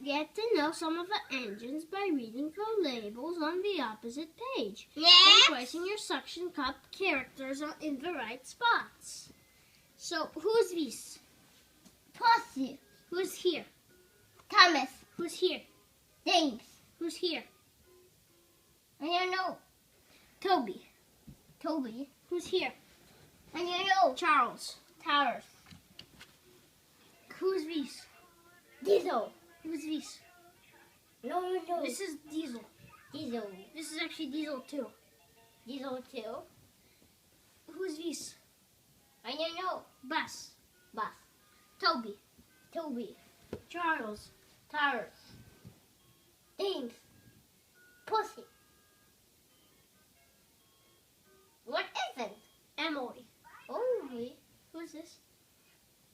Get to know some of the engines by reading the labels on the opposite page. Next. And placing your suction cup characters in the right spots. So, who's this? Pussy. Who's here? Thomas. Who's here? James. Who's here? I don't know. Toby. Toby. Who's here? I don't know. Charles. Towers. Who's this? Diesel. Who's this? No. This is Diesel. Diesel. This is actually Diesel 2. Diesel 2. Who's this? I don't know. Bus. Bus. Toby. Toby. Charles. Towers. James. Pussy. What isn't? Emily. Only. Who's this?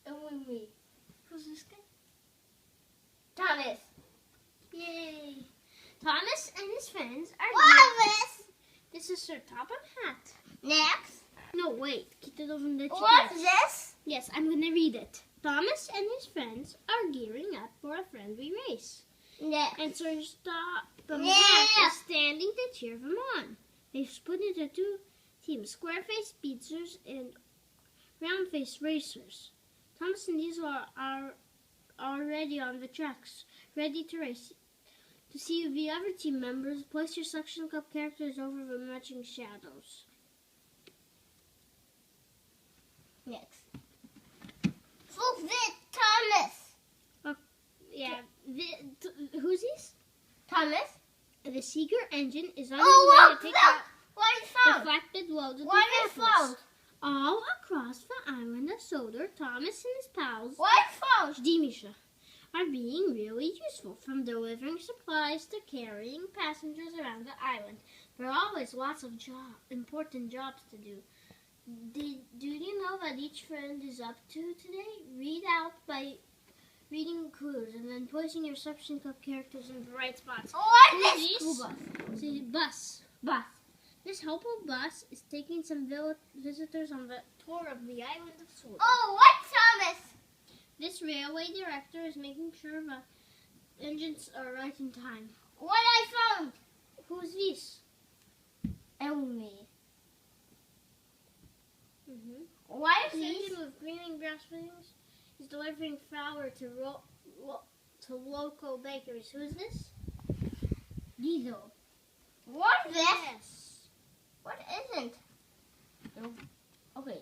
Only. Who's this guy? Thomas. Yay! Thomas and his friends are Thomas. This is Sir Topham Hat. Next. No, wait. Kita doesn't let you What's guys. this? Yes, I'm gonna read it. Thomas and his friends are gearing up for a friendly race. Next. And Sir Topham Yeah. Hat is standing to cheer them on. They've split into two teams, square-faced speedsters and round-faced racers. Thomas and Diesel are already on the tracks, ready to race. To see the other team members, place your suction cup characters over the matching shadows. Next. Look, this Thomas. Yeah, who's this? Thomas. The Seeger engine is on Oh, its way look, to look. pick up What is the found? flatbed loads of What the is vehicles. found? All across the island of Sodor, Thomas and his pals, What is found? Misha, are being really useful, from delivering supplies to carrying passengers around the island. There are always lots of important jobs to do. Do you know what each friend is up to today? Read out by reading clues and then placing your suction cup characters in the right spots. What Who's is this? school bus? See, bus. Bus. This helpful bus is taking some visitors on the tour of the island of Sodor. Oh, what Thomas? This railway director is making sure the engines are right in time. What I found? Who's this? Only. Mm-hmm. What is The this? engine with green and grass fittings is delivering flour to local bakeries. Who's this? Diesel. What is this? Yes. What isn't? No. Okay.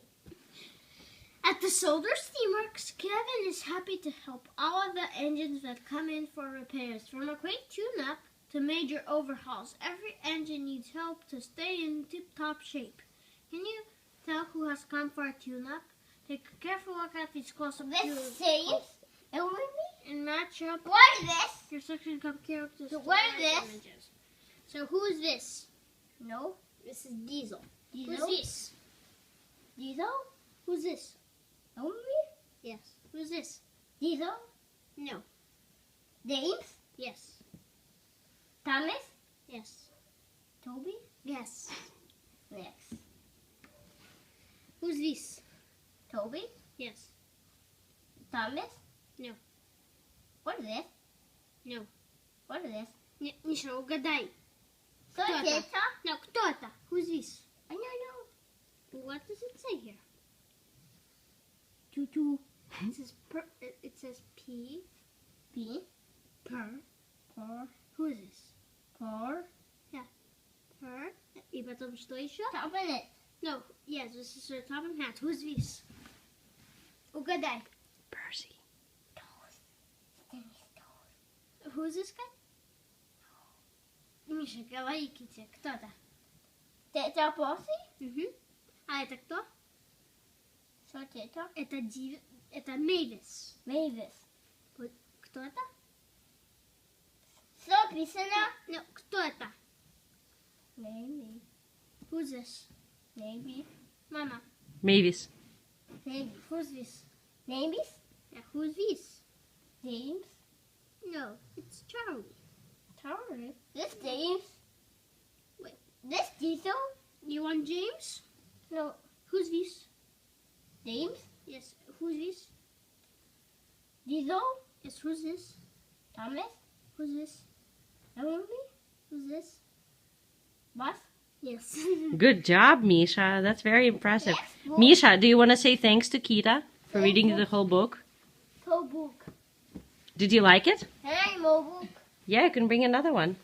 At the Sodor Steamworks, Kevin is happy to help all of the engines that come in for repairs. From a quick tune-up to major overhauls, every engine needs help to stay in tip-top shape. Can you tell who has come for a tune-up? Take a careful look at these close-up This views says only. and match up What is this? your suction cup characters So to what the is right this? images. So who is this? No. This is Diesel. Diesel. Who's this? Diesel. Who's this? Only. Yes. Who's this? Diesel. No. James. Yes. Thomas. Yes. Toby. Yes. Next. Who's this? Toby. Yes. Thomas. No. What is this? No. What is this? Misha, угадай. So Кто это? это? No, кто это? Who's this? I don't know. What does it say here? Tutu. It says it says P. P. Per. Por. Who is this? Por. Per. И потом что еще? Open it. No. Yes, this is Sir Topham Hat. Who's this? Угадай. Percy. Who's this guy? Миша, говори, Китя, кто это? Это Поси? Угу. А это кто? Что это? Это Мэйвис. Мэйвис. Кто это? Что писано? No, кто это? Maybe. Who's this? Maybe. Mama. Mavis. Maybe. Who's this? Maybe. Yeah, who's this? James. No, it's Charlie. Charlie. This James. Wait. This Diesel? You want James? No. Who's this? James. Yes, who's this? Diesel. Yes, who's this? Thomas? Who's this? Emily? Who's this? Bus? Yes. Good job, Misha. That's very impressive. Yes, Misha, do you want to say thanks to Kita for Thank reading you. the whole book? Whole book. Did you like it? Hey, Mo book. Yeah, you can bring another one.